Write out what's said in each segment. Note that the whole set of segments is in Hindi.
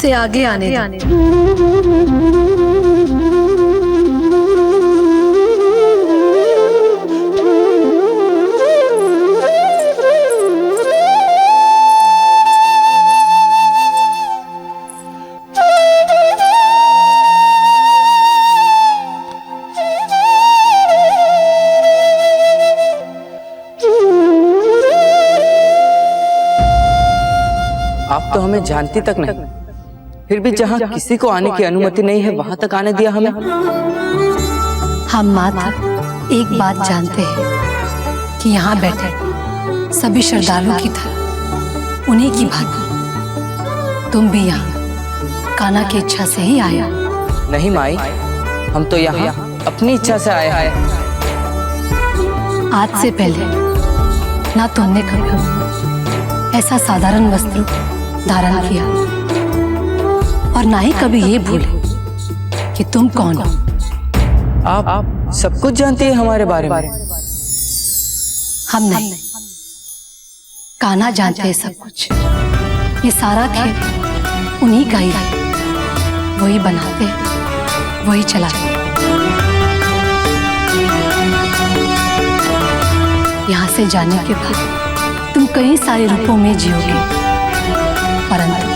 उसे आगे आने दो। आप तो हमें जानती तक नहीं, फिर भी जहाँ किसी को आने की अनुमति नहीं है वहां तक आने दिया हमें। हम मात्र एक बात जानते हैं कि यहाँ बैठे सभी श्रद्धालुओं की तरह उन्हीं की भांति तुम भी यहाँ कान्हा की इच्छा से ही आए हो। नहीं माई, हम तो यहाँ अपनी इच्छा से आए हैं। आज से पहले ना तुमने कभी ऐसा साधारण वस्त्र धारण किया और ना ही कभी ये भूले कि तुम कौन हो। आप सब कुछ जानती है हमारे बारे में। हम नहीं, कान्हा जानते हैं सब कुछ। ये सारा खेल उन्हीं का ही है। वही बनाते हैं, वही चलाते हैं। यहाँ से जाने के बाद तुम कई सारे रूपों में जियोगे, परंतु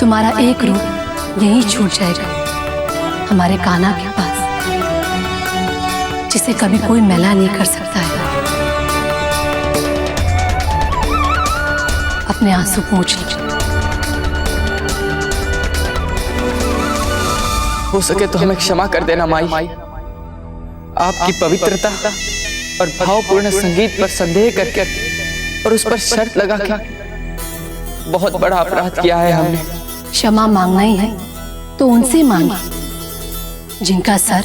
तुम्हारा एक रूप यहीं छूट जाएगा, हमारे कान्हा के पास, जिसे कभी कोई मैला नहीं कर सकता है। अपने आंसू पोंछ लीजिए। हो सके तो हमें क्षमा कर देना माई। आपकी पवित्रता और भावपूर्ण संगीत पर संदेह करके और उस पर शर्त लगा के बहुत बड़ा अपराध किया है हमने। क्षमा मांगना ही है तो उनसे मांगी जिनका सर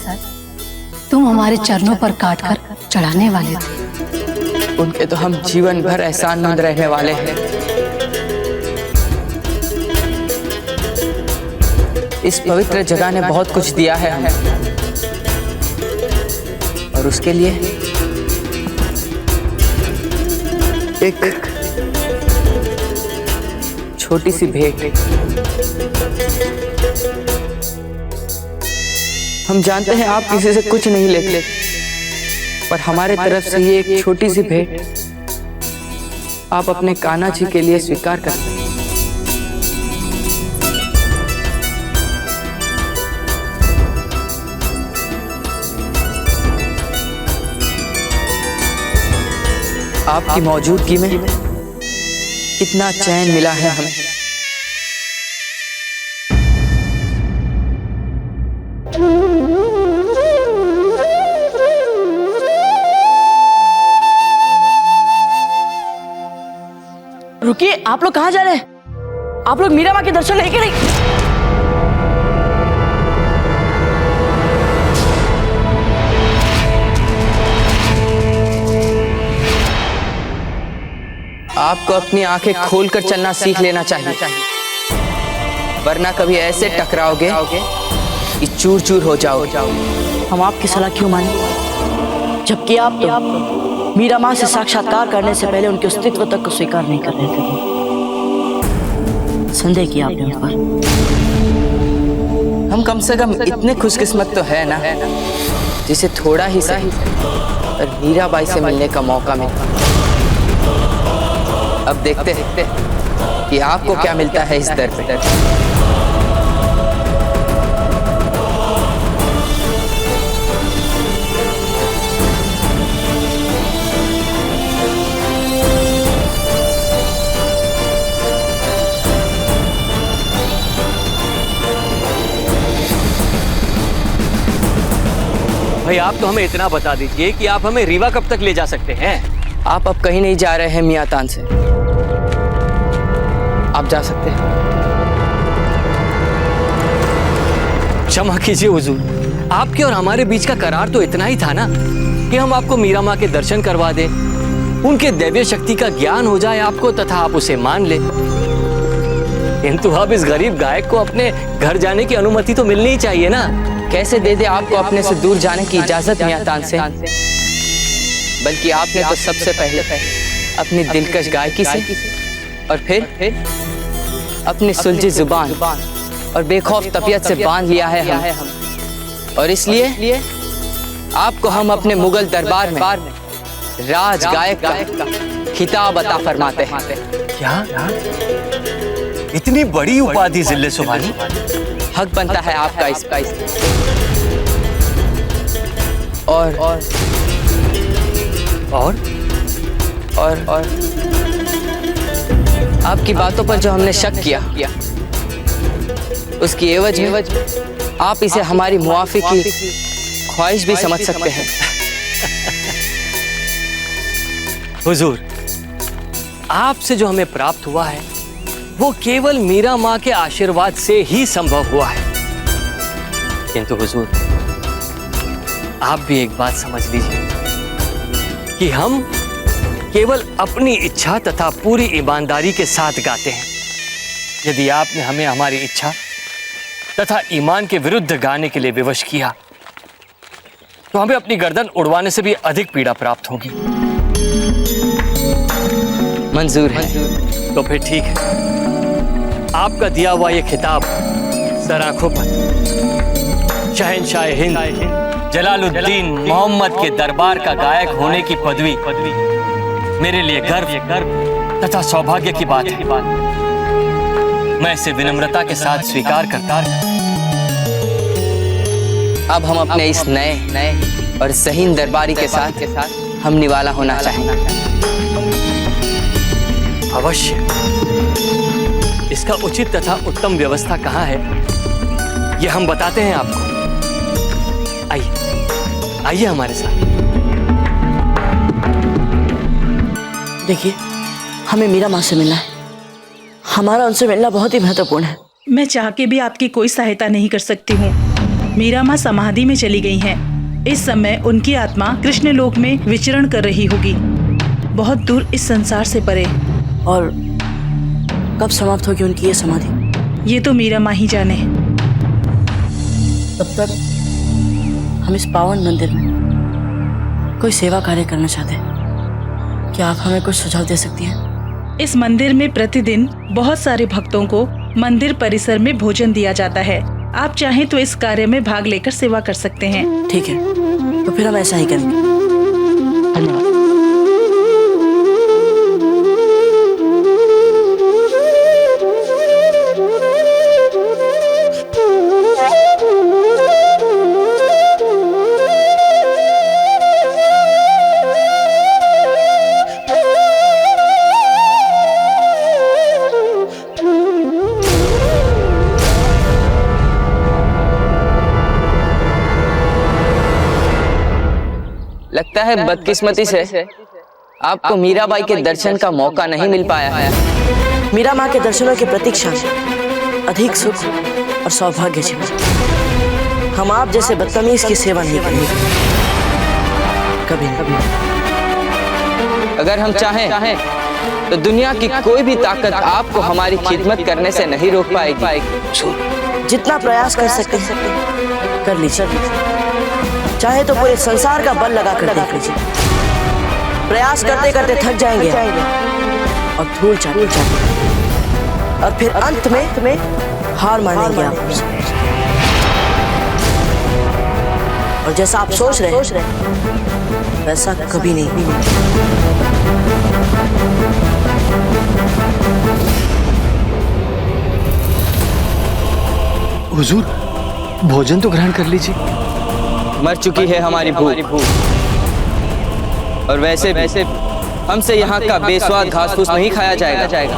तुम हमारे चरणों पर काटकर चढ़ाने वाले थे। उनके तो हम जीवन भर एहसानमंद रहने वाले हैं। इस पवित्र जगह ने बहुत कुछ दिया है हमें, और उसके लिए एक छोटी सी भेंट। हम जानते हैं आप किसी से कुछ नहीं लेते, पर हमारे तरफ से ये एक छोटी सी भेंट आप अपने कान्हा जी के लिए स्वीकार करते हैं। आपकी मौजूदगी में कितना चैन मिला है हमें। रुकिए, आप लोग कहाँ जा रहे हैं? आप लोग मीरा माँ के दर्शन लेके नहीं? आपको अपनी आंखें खोलकर चलना सीख लेना चाहिए, वरना कभी ऐसे टकराओगे कि चूर चूर हो जाओगे। हम आपकी सलाह क्यों माने, जबकि आप तो मीरा माँ से साक्षात्कार करने से पहले उनके अस्तित्व तक को स्वीकार नहीं कर रहे थे। संदेह किया आपने उन पर। हम कम से कम इतने खुशकिस्मत तो है ना, जिसे थोड़ा ही सही और मीराबाई से मिलने का मौका मिला। अब देखते हैं कि आपको क्या मिलता है इस दर पे। भाई आप तो हमें इतना बता दीजिए कि आप हमें रीवा कब तक ले जा सकते हैं? आप अब कहीं नहीं जा रहे हैं मियां तान से। आप जा सकते हैं। क्षमा कीजिए हुजूर, आपके और हमारे बीच का करार तो इतना ही था ना कि हम आपको मीरा माँ के दर्शन करवा दें, उनके दैवीय शक्ति का ज्ञान हो जाए आपको तथा आप उसे मान ले। किंतु अब इस गरीब गायक को अपने घर जाने की अनुमति तो मिलनी ही चाहिए ना। कैसे दे दे आपको अपने से दूर जाने की इजाजत मियां तान से? बल्कि आपने तो सबसे पहले अपनी दिलकश गायकी से और फिर अपनी सुलझी जुबान और बेखौफ तबीयत से बांध लिया है हम, और इसलिए आपको हम अपने मुगल दरबार में राज गायक का खिताब अता फरमाते हैं। क्या? इतनी बड़ी उपाधि जिल्ले सुभानी? हक बनता है आपका इसका। और आपकी बातों पर जो हमने शक किया, उसकी एवज में आप इसे हमारी मुआफी की ख्वाहिश भी समझ सकते हैं। हुजूर, आपसे जो हमें प्राप्त हुआ है वो केवल मीरा माँ के आशीर्वाद से ही संभव हुआ है। किंतु हुजूर, आप भी एक बात समझ लीजिए कि हम केवल अपनी इच्छा तथा पूरी ईमानदारी के साथ गाते हैं। यदि आपने हमें हमारी इच्छा तथा ईमान के विरुद्ध गाने के लिए विवश किया तो हमें अपनी गर्दन उड़वाने से भी अधिक पीड़ा प्राप्त होगी। मंजूर है। तो फिर ठीक है, आपका दिया हुआ ये खिताब सर आंखों पर शहंशाह हिंद जलालुद्दीन मोहम्मद के दरबार का गायक होने की पदवी मेरे लिए गर्व तथा सौभाग्य की बात है। मैं इसे विनम्रता के साथ स्वीकार करता हूं। अब हम अपने इस नए और ज़हीन दरबारी के साथ हम निवाला होना चाहेंगे। अवश्य। इसका उचित तथा उत्तम व्यवस्था कहाँ है, यह हम बताते हैं आपको। आइए हमारे साथ। देखिए, हमें मीरा माँ से मिलना है। हमारा उनसे मिलना बहुत ही महत्वपूर्ण है। मैं चाह के भी आपकी कोई सहायता नहीं कर सकती हूँ। मीरा माँ समाधि में चली गई हैं। इस समय उनकी आत्मा कृष्ण लोक में विचरण कर रही होगी, बहुत दूर इस संसार से परे। और कब समाप्त होगी उनकी ये समाधि? ये तो मीरा माँ ही जाने। तब तक हम इस पावन मंदिर में कोई सेवा कार्य करना चाहते हैं। क्या आप हमें कुछ सुझाव दे सकती हैं? इस मंदिर में प्रतिदिन बहुत सारे भक्तों को मंदिर परिसर में भोजन दिया जाता है। आप चाहें तो इस कार्य में भाग लेकर सेवा कर सकते हैं। ठीक है, तो फिर हम ऐसा ही करेंगे। धन्यवाद। लगता है बदकिस्मती से आपको मीराबाई के दर्शन का मौका नहीं मिल पाया। मीरा माँ के दर्शनों की प्रतीक्षा में अधिक सुख और सौभाग्य छिपा। हम आप जैसे बदतमीज की सेवा नहीं करेंगे, कभी नहीं। अगर हम चाहें तो दुनिया की कोई भी ताकत आपको हमारी खिदमत करने से नहीं रोक पाएगी। जितना प्रयास कर सकते हैं कर लीजिए। चाहे तो पूरे संसार का बल लगा कर देख लीजिए। प्रयास करते करते थक जाएंगे और धूल जाएंगे, और फिर अंत में हार मानेंगे आप। और जैसा आप सोच रहे हैं वैसा कभी नहीं। हुजूर, भोजन तो ग्रहण कर लीजिए। मर चुकी है हमारी भूख, और वैसे हमसे यहाँ का बेस्वाद घास फूस नहीं खाया जाएगा।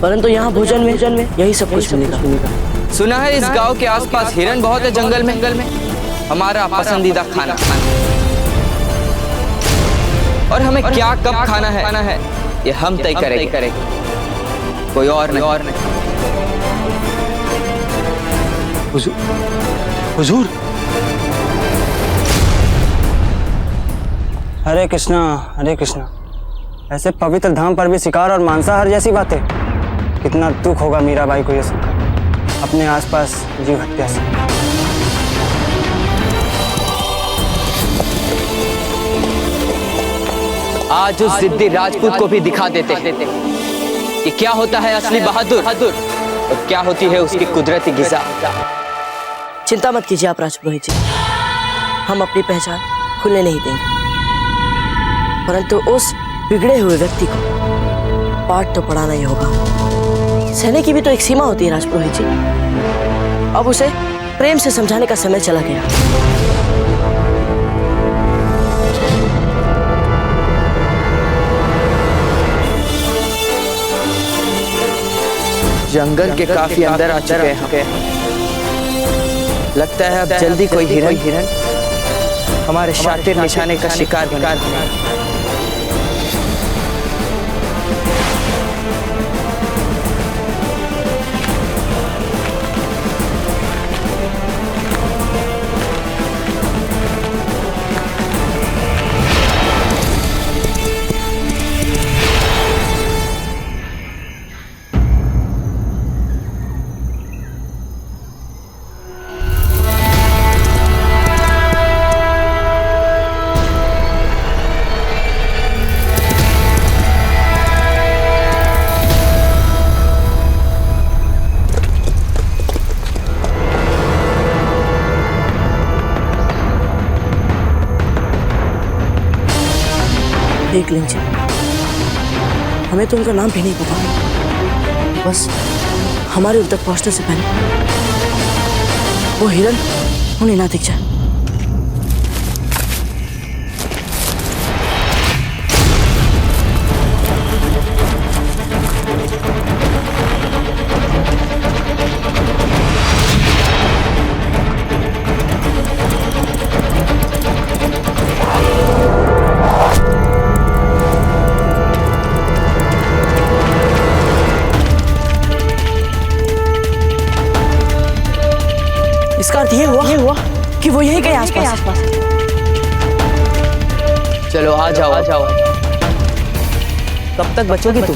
परंतु यहाँ भोजन में यही सब कुछ मिलेगा। सुना है इस गांव के आसपास हिरन बहुत है जंगल में। हमारा पसंदीदा खाना, और हमें क्या कब खाना है ये हम तय करेंगे, कोई और नहीं। हुजूर, हरे कृष्णा हरे कृष्णा। ऐसे पवित्र धाम पर भी शिकार और मांसाहार जैसी बातें। कितना दुख होगा मीराबाई को ये सुनकर, अपने आसपास जीव हत्या से। आज उस जिद्दी राजपूत को भी दिखा देते कि क्या होता है असली बहादुर और क्या होती है उसकी कुदरती गिज़ा। चिंता मत कीजिए आप राजपुरोहित जी, हम अपनी पहचान खुलने नहीं देंगे, परंतु उस बिगड़े हुए व्यक्ति को पाठ तो पढ़ाना ही होगा। सहने की भी तो एक सीमा होती है राजपुरोहित जी। अब उसे प्रेम से समझाने का समय चला गया। जंगल के काफी अंदर आ चुके हैं। लगता है अब जल्दी कोई हिरन हमारे शातिर निशाने का शिकार बना। देख लीजिए, हमें तो उनका नाम भी नहीं पता, बस हमारे उन तक पहुंचने से पहले वो हिरन उन्हें ना दिख जाए। इसका अर्थ ये हुआ कि वो यहीं कहीं आसपास। चलो आ जाओ। कब तक बचोगी तू?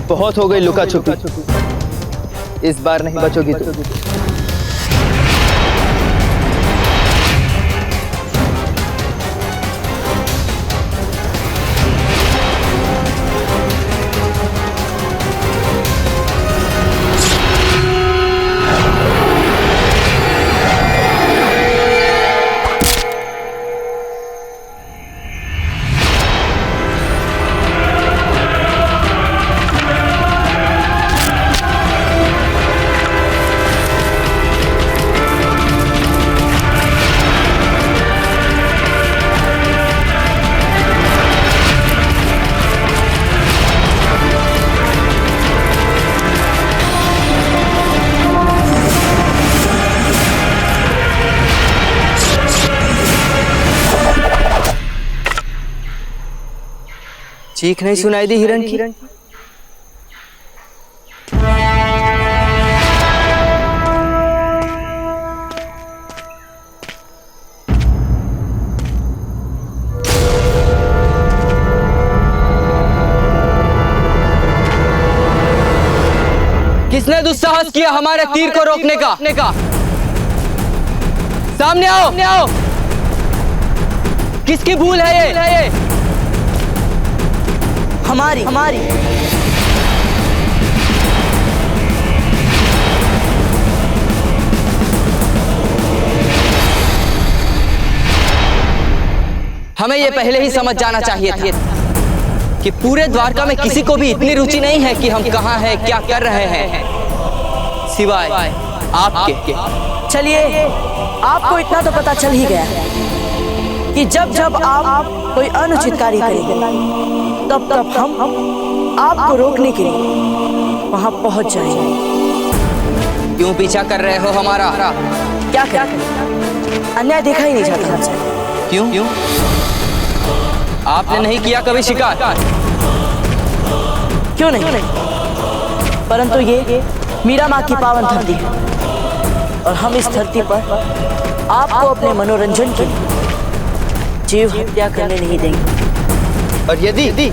बहुत हो गई लुका छुपी, इस बार नहीं बचोगी तू। चीख नहीं सुनाई दी हिरन की? किसने दुस्साहस किया हमारे तीर को रोकने का? सामने आओ। किसकी भूल है ये? हमारी। हमें ये पहले ही समझ जाना चाहिए था कि पूरे द्वारका में किसी को भी इतनी रुचि नहीं है कि हम कहाँ हैं, क्या कर रहे हैं, सिवाय आपके। चलिए, आपको इतना तो पता चल ही गया कि जब आप कोई अनुचित कार्य करेंगे तब हम आपको रोकने के लिए वहां पहुंच जाएंगे। क्यों पीछा कर रहे हो हमारा? क्या अन्याय देखा ही नहीं जाता हमसे। क्यों? आपने नहीं किया कभी शिकार? क्यों नहीं, परंतु ये मीरा माँ की पावन धरती है और हम इस धरती पर आपको अपने मनोरंजन के लिए जीव हत्या करने नहीं देंगे। और यदि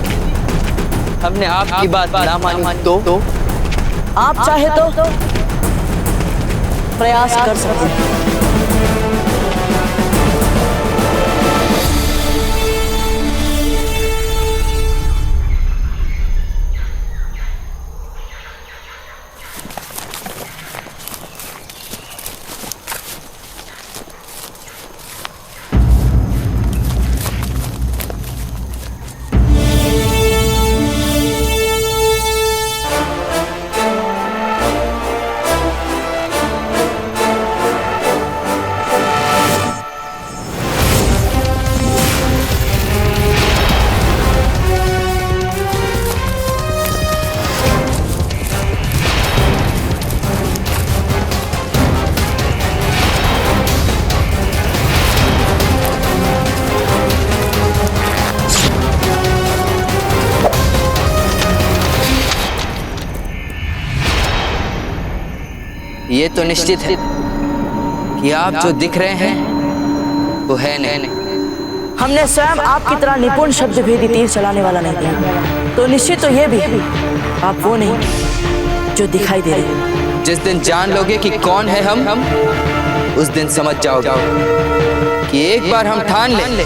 हमने आपकी बात ना मानी तो आप चाहे तो प्रयास कर सकते हैं। ये तो निश्चित है कि आप जो दिख रहे हैं वो है नहीं। हमने स्वयं आपकी तरह निपुण शब्द भेदी तीर चलाने वाला नहीं दिया, तो निश्चित तो ये भी है आप वो नहीं जो दिखाई दे रहे हैं। जिस दिन जान लोगे कि कौन है हम उस दिन समझ जाओगे कि एक बार हम ठान ले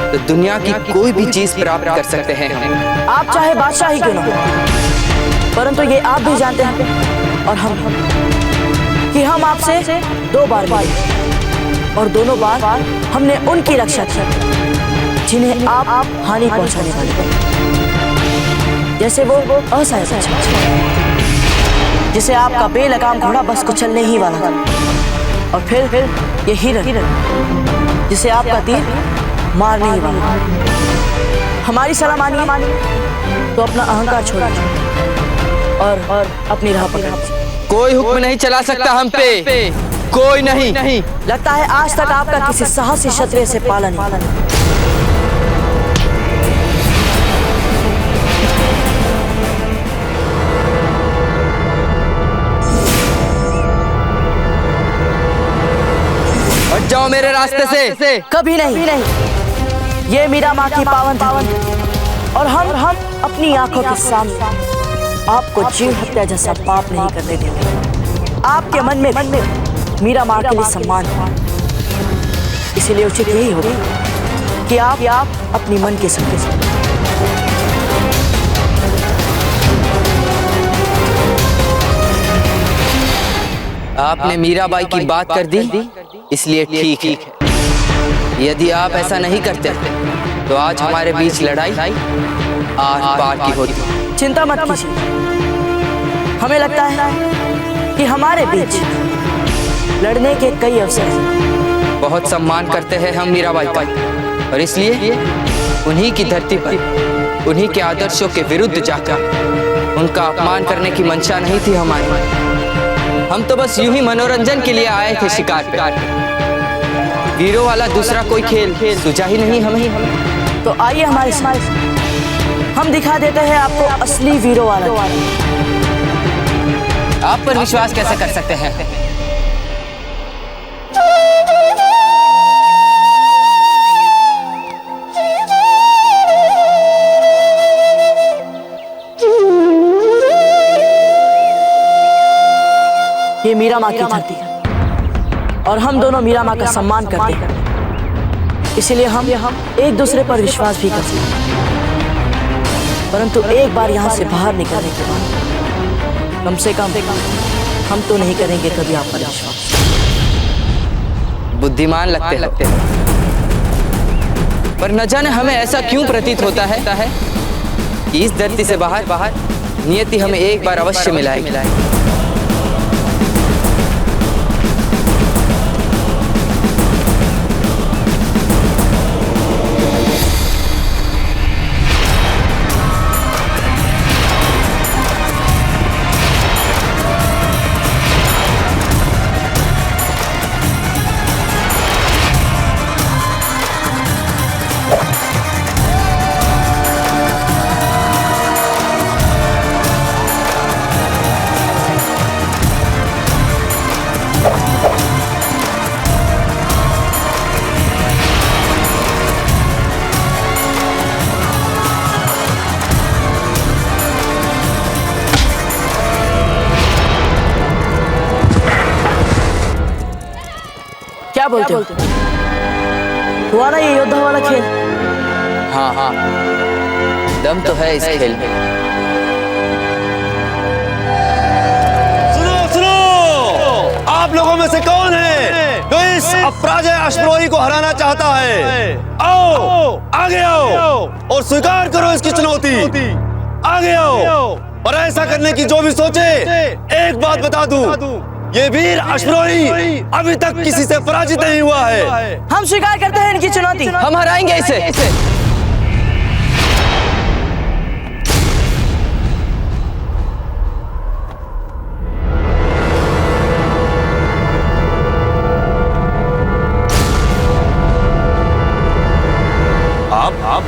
तो दुनिया की कोई भी चीज प्राप्त कर सकते हैं हम। आप चाहे बादशाह ही क्यों ना हो, परंतु ये आप भी जानते हैं और हम कि हम आपसे 2 बार मिले और दोनों बार हमने उनकी रक्षा की जिन्हें आप हानि पहुंचाने वाले थे। जैसे वो असहाय बच्चा जिसे आपका बेलगाम घोड़ा बस कुचलने ही वाला था, और फिर ये हिरन जिसे आपका तीर मारने ही वाला था। हमारी सलाह मानिए तो अपना अहंकार छोड़िए और अपनी राह पकड़िए। कोई हुक्म नहीं चला सकता हम पे, कोई नहीं। लगता है आज तक आपका किसी साहसी क्षत्रिय से पाला नहीं। हट जाओ मेरे रास्ते से। कभी नहीं। ये मीरा माँ की पावन धरती और हम अपनी आंखों के सामने आपको जीव हत्या जैसा पाप नहीं करने देंगे। आपके मन में मीरा माँ के लिए सम्मान है, इसीलिए उचित यही होगा कि आप अपनी मन के संग आपने मीराबाई की बात कर दी, इसलिए ठीक है। यदि आप ऐसा नहीं करते तो आज हमारे बीच लड़ाई आर पार की होती। चिंता मत कीजिए। हमें लगता है कि हमारे बीच लड़ने के कई अवसर हैं। बहुत सम्मान करते हैं हम मीराबाई का, और इसलिए उन्हीं की धरती पर उन्हीं के आदर्शों के विरुद्ध जाकर उनका अपमान करने की मंशा नहीं थी हमारी। हम तो बस यूं ही मनोरंजन के लिए आए थे शिकार पे। वीरों वाला दूसरा कोई खेल सूझा ही नहीं हमें। तो आइए हमारे साथ, हम दिखा देते हैं आपको असली वीरों वाला। आप पर विश्वास कैसे कर सकते हैं? ये मीरा माँ की धरती है और हम दोनों मीरा माँ का सम्मान करते हैं, इसलिए हम एक दूसरे पर विश्वास भी करते हैं। परंतु एक बार यहाँ से बाहर निकलने के बाद कम से कम हम तो नहीं करेंगे कभी आप पर विश्वास। बुद्धिमान लगते हो, पर न जाने हमें ऐसा क्यों प्रतीत होता है कि इस धरती से बाहर नियति हमें एक बार अवश्य मिलाएगी। क्या बोलते हो? हुआ ना ये योद्धा वाला खेल? हाँ हाँ, दम तो है इस खेल में। सुनो सुनो, आप लोगों में से कौन है जो इस अपराजय अश्वरोही को हराना चाहता है? आओ, आगे आओ और स्वीकार करो इसकी चुनौती। आगे आओ, और ऐसा करने की जो भी सोचे, एक बात बता दूं, ये वीर अश्वरोही अभी तक किसी से पराजित नहीं हुआ है। हम स्वीकार करते हैं इनकी चुनौती। हम हराएंगे इसे। आप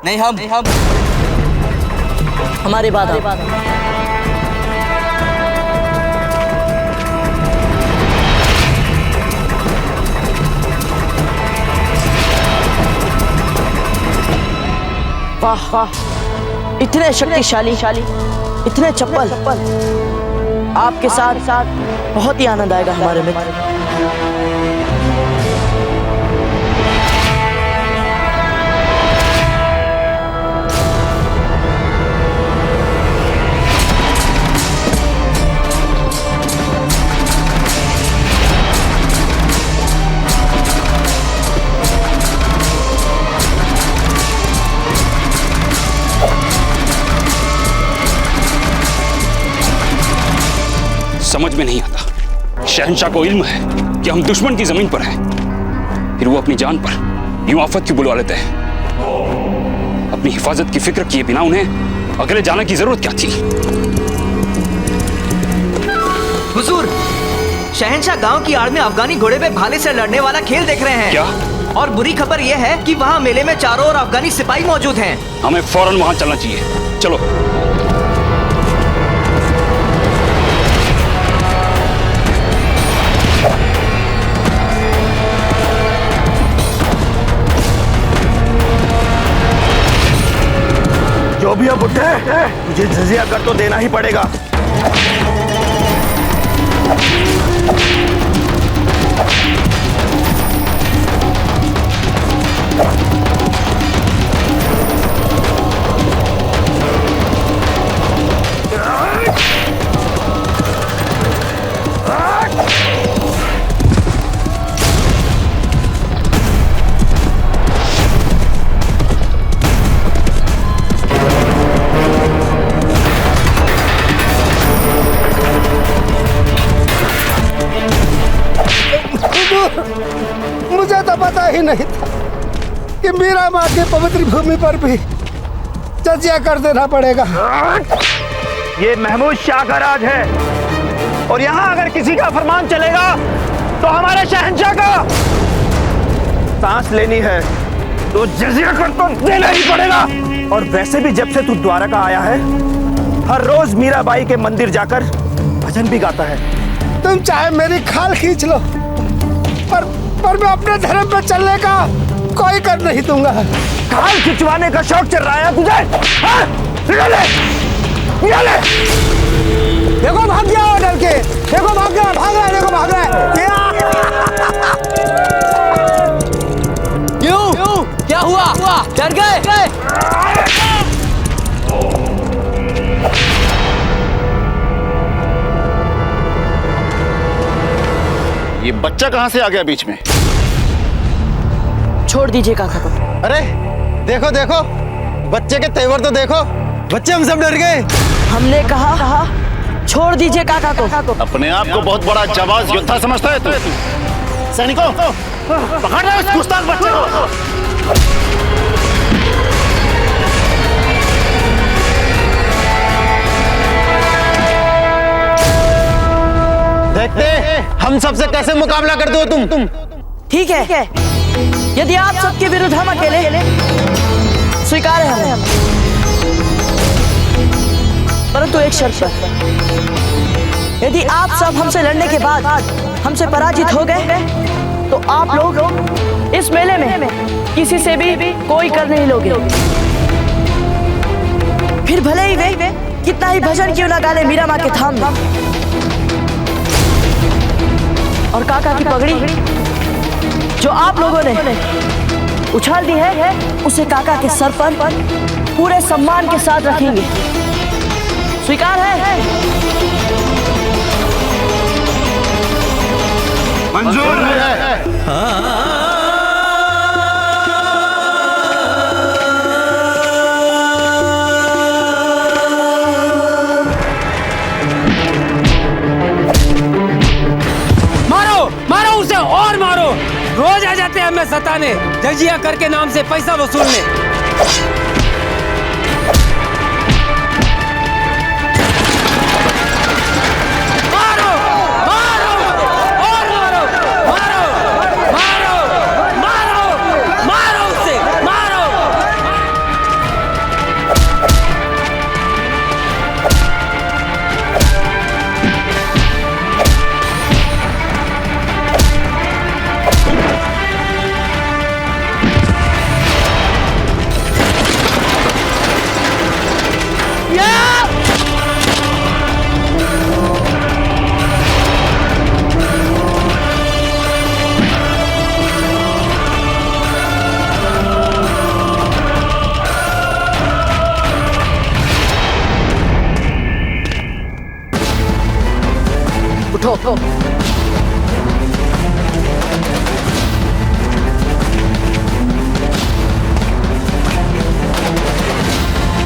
नहीं, हम हमारे बाद आप। वाह वाह, इतने शक्तिशाली, इतने चप्पल। आपके साथ बहुत ही आनंद आएगा हमारे मित्र। समझ में नहीं आता, शहंशाह को इल्म है कि हम दुश्मन की जमीन पर हैं, फिर वो अपनी जान पर यूं आफत क्यों बुलवा लेते हैं? अपनी हिफाजत की फिक्र किए बिना उन्हें अकेले जाने की जरूरत क्या थी? हुजूर, शहंशाह गांव की आड़ में अफगानी घोड़े पे भाले से लड़ने वाला खेल देख रहे हैं। क्या? और बुरी खबर यह है कि वहाँ मेले में चारों ओर अफगानी सिपाही मौजूद हैं। हमें फौरन वहां चलना चाहिए। चलो। जो भी अब उठे, मुझे जजिया कर तो देना ही पड़ेगा। मुझे तो पता ही नहीं था कि मीरा माँ की पवित्र भूमि पर भी जजिया कर देना पड़ेगा। ये महमूद शाह का राज है, और यहाँ अगर किसी का फरमान चलेगा तो हमारे शहंशाह का। सांस लेनी है तो जजिया कर तो देना ही पड़ेगा। और वैसे भी जब से तू द्वारका आया है, हर रोज मीराबाई के मंदिर जाकर भजन भी गाता है। तुम चाहे मेरी खाल खींच लो, पर मैं अपने धर्म पर चलने का कोई कर नहीं दूंगा। खाल खिंचवाने का शौक चल रहा है तुझे? हाँ? निकाले! निकाले! देखो भाग गया वो डर के, देखो भाग गया, भाग रहा है, देखो भाग रहा है। क्यों? क्या हुआ? डर गए? ये बच्चा कहाँ से आ गया बीच में? छोड़ दीजिए काका को। अरे देखो देखो, बच्चे के तेवर तो देखो, बच्चे हम सब डर गए। हमने कहा छोड़ दीजिए काका को। अपने आप को बहुत बड़ा जाबाज योद्धा समझता है तू? सैनिकों, पकड़ रहे उस गुस्ताख बच्चे को। देखते हम सबसे कैसे मुकाबला करते हो तुम। ठीक है, यदि आप सबके विरुद्ध हम अकेले, स्वीकार है हमें, परंतु एक शर्त पर। यदि आप सब हमसे लड़ने के बाद हमसे पराजित हो गए तो आप लोग इस मेले में किसी से भी कोई कर नहीं लोगे। फिर भले ही वे कितना ही भजन क्यों ना गा ले मीरा माँ के थाम में। और काका की पगड़ी जो आप लोगों ने उछाल दी है, उसे काका के सर पर पूरे सम्मान के साथ रखेंगे। स्वीकार है? मंजूर है। मारो उसे और मारो। रोज आ जाते हैं हमें सताने, जजिया करके नाम से पैसा वसूलने। मारो मारो और मारो, मारो मारो मारो मारो उसे, मारो। उठो।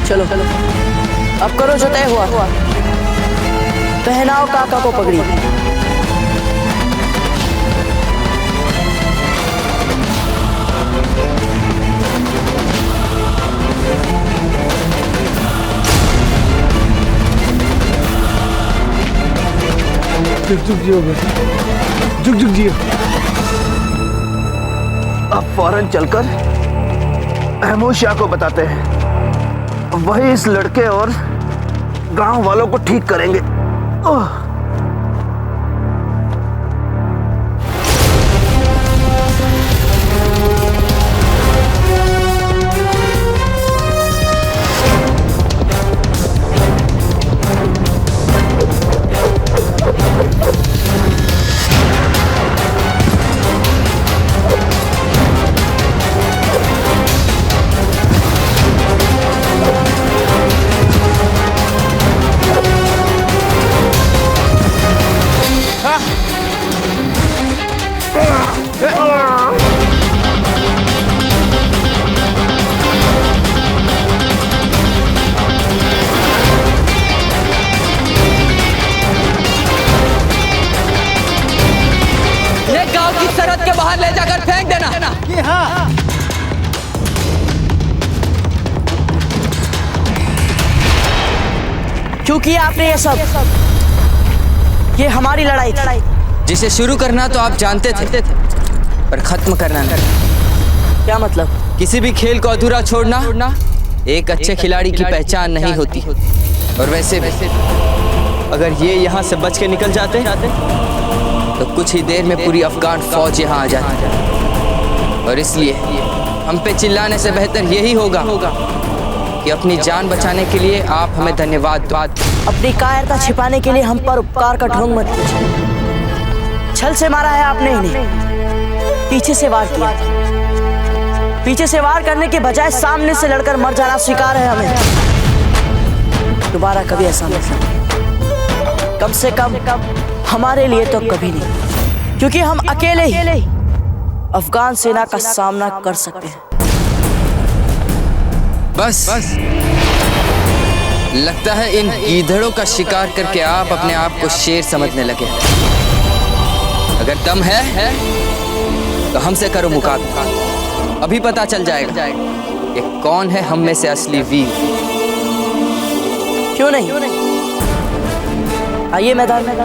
चलो अब करो जो तय हुआ। पहनाओ काका को पगड़ी। जुग जियो बेटा, जुग जियो। अब फौरन चलकर महमूद शाह को बताते हैं, वही इस लड़के और गांव वालों को ठीक करेंगे। सरहद के बाहर ले जाकर फेंक देना। हाँ। क्यों किया आपने ये सब? ये हमारी लड़ाई थी। जिसे शुरू करना तो आप जानते थे, पर खत्म करना नहीं। क्या मतलब? किसी भी खेल को अधूरा छोड़ना एक अच्छे खिलाड़ी की पहचान नहीं होती। और वैसे भी अगर ये यहाँ से बच के निकल जाते तो कुछ ही देर में पूरी अफगान फौज यहाँ आ जाती। और इसलिए हम पे चिल्लाने से बेहतर यही होगा कि अपनी जान बचाने के लिए आप हमें धन्यवाद दो। अपनी कायरता छिपाने के लिए हम पर उपकार का ढोंग मत कीजिए। छल से मारा है आपने इन्हें, पीछे से वार किया। पीछे से वार करने के बजाय सामने से लड़कर मर जाना स्वीकार है हमें। दोबारा कभी ऐसा नहीं, कम से कम हमारे लिए तो कभी नहीं, क्योंकि हम अकेले ही अफगान सेना का सामना कर सकते हैं। बस लगता है इन गीदड़ों का शिकार करके आप अपने आप को शेर समझने लगे। अगर दम है तो हमसे करो मुकाबला। अभी पता चल जाएगा कि कौन है हम में से असली वीर। क्यों नहीं? आइए मैदान में।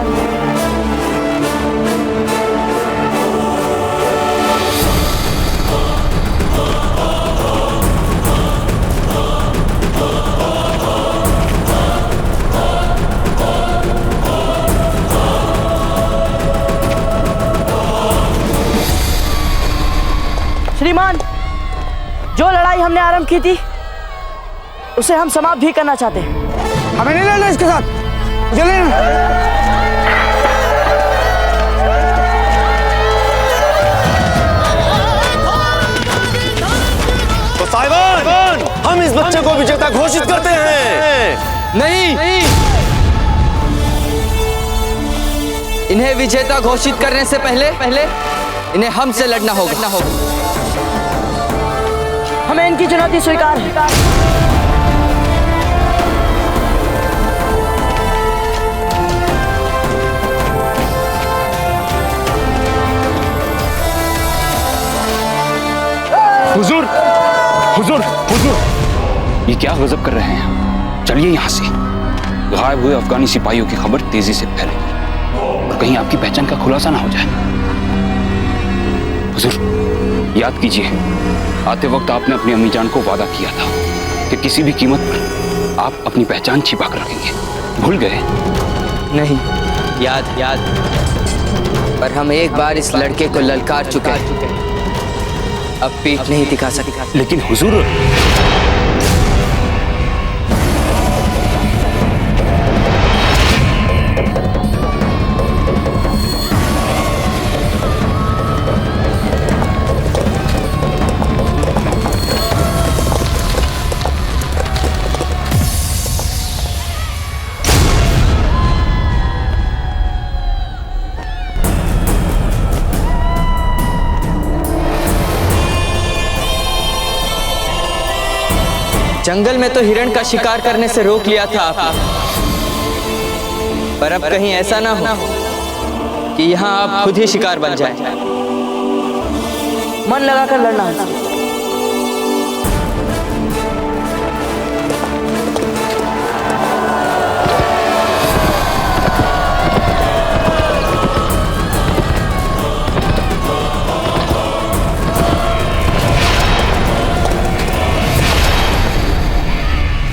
श्रीमान, जो लड़ाई हमने आरंभ की थी उसे हम समाप्त भी करना चाहते हैं। हमें नहीं लड़ना इसके साथ। घोषित करते हैं। नहीं, इन्हें विजेता घोषित करने से पहले इन्हें हमसे लड़ना होगा। हमें इनकी चुनौती स्वीकार है। हुजूर, हुजूर, हुजूर, ये क्या गजब कर रहे हैं? चलिए यहाँ से। गायब हुए अफगानी सिपाहियों की खबर तेजी से फैलेगी और कहीं आपकी पहचान का खुलासा ना हो जाए। हुजूर, याद कीजिए, आते वक्त आपने अपनी अम्मी जान को वादा किया था कि किसी भी कीमत पर आप अपनी पहचान छिपा कर रखेंगे। भूल गए? नहीं, याद। पर हम एक बार इस लड़के को ललकार चुके हैं, अब पीठ नहीं दिखा सकते। लेकिन हुजूर, जंगल में तो हिरण का शिकार करने से रोक लिया था आपने, पर अब कहीं ऐसा ना हो कि यहाँ आप खुद ही शिकार बन जाएं। मन लगाकर लड़ना है।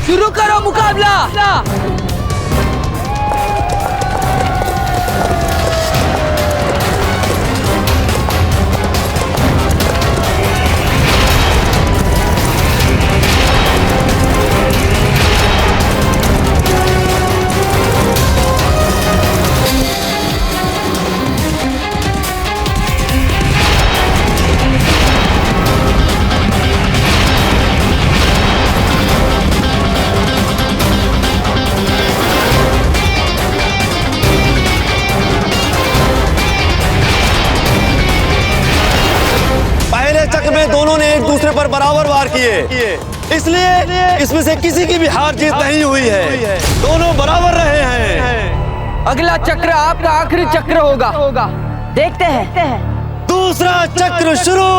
शुरू करो मुकाबला। दोनों ने एक दूसरे पर बराबर वार किए, इसलिए इसमें से किसी की भी हार जीत नहीं हुई है। दोनों बराबर रहे हैं। अगला चक्र आपका आखिरी चक्र होगा। देखते हैं। दूसरा चक्र शुरू।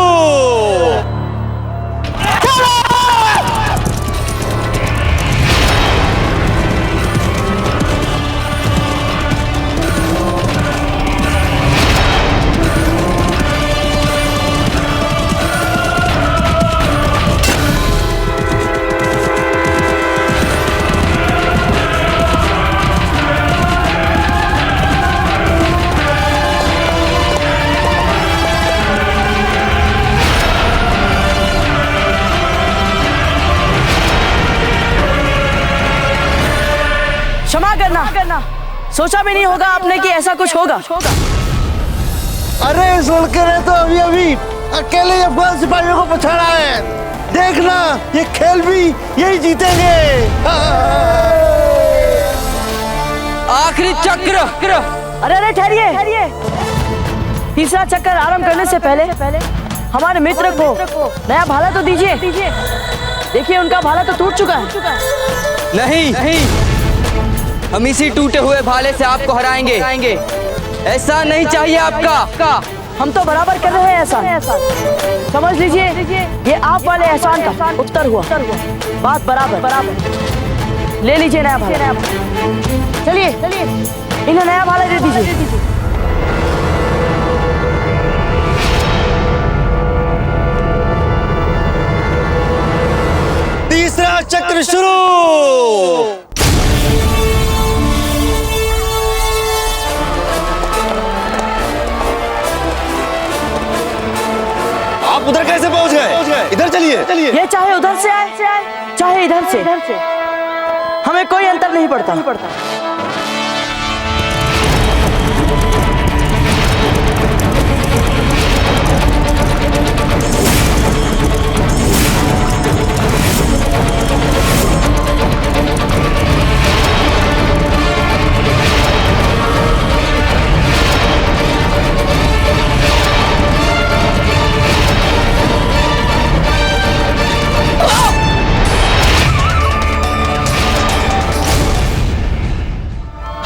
क्षमा करना, सोचा भी नहीं होगा आपने कि ऐसा कुछ होगा। अरे इस लड़के ने तो अभी अकेले अफगान सिपाहियों को पछाड़ा है। देखना, ये खेल भी यही जीतेंगे। आखिरी चक्र। अरे ठहरिए। तीसरा चक्कर आरंभ करने से पहले हमारे मित्र को नया भाला तो दीजिए। देखिए, उनका भाला तो टूट चुका है। नहीं, हम इसी टूटे हुए भाले से आपको हराएंगे। ऐसा नहीं चाहिए आपका। हम तो बराबर कर रहे हैं ऐसा। समझ लीजिए, ये आप वाले एहसान का उत्तर हुआ। बात बराबर। ले लीजिए नया भाला। चलिए, इन्हें नया भाला दे दीजिए। तीसरा चक्र शुरू। आप उधर कैसे पहुंच गए? इधर चलिए। ये चाहे उधर से आए चाहे इधर से, हमें कोई अंतर नहीं पड़ता।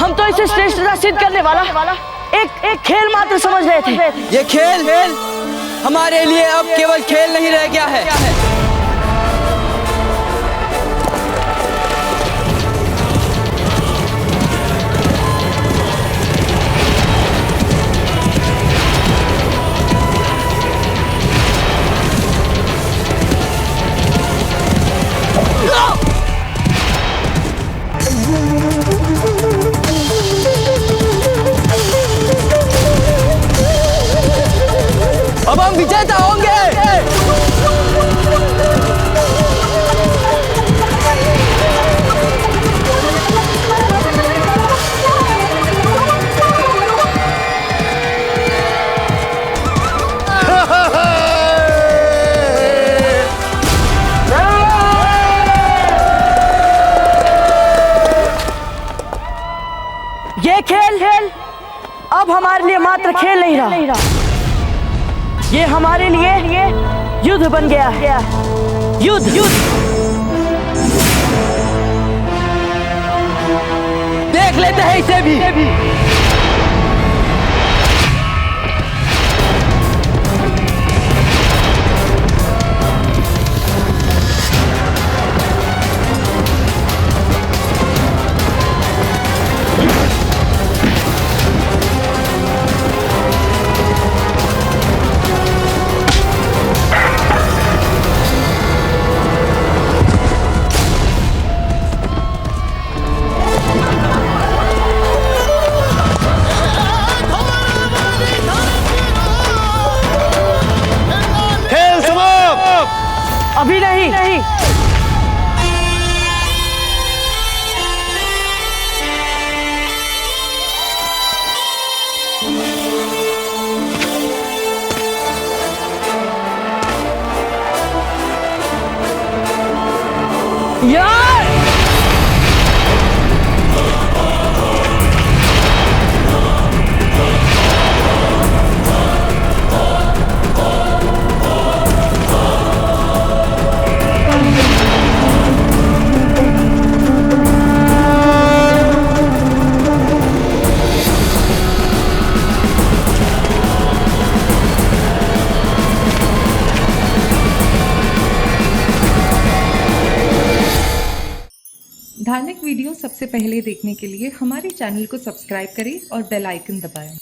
हम तो इसे श्रेष्ठता सिद्ध करने वाला एक खेल मात्र समझ रहे थे। ये खेल हमारे लिए अब केवल खेल नहीं रह गया है। अब हम विजेता होंगे। ये खेल अब हमारे लिए मात्र खेल नहीं रहा, ये हमारे लिए युद्ध बन गया है। युद्ध देख लेते हैं इसे भी। अभी नहीं। यार धार्मिक वीडियो सबसे पहले देखने के लिए हमारे चैनल को सब्सक्राइब करें और बेल आइकन दबाएं।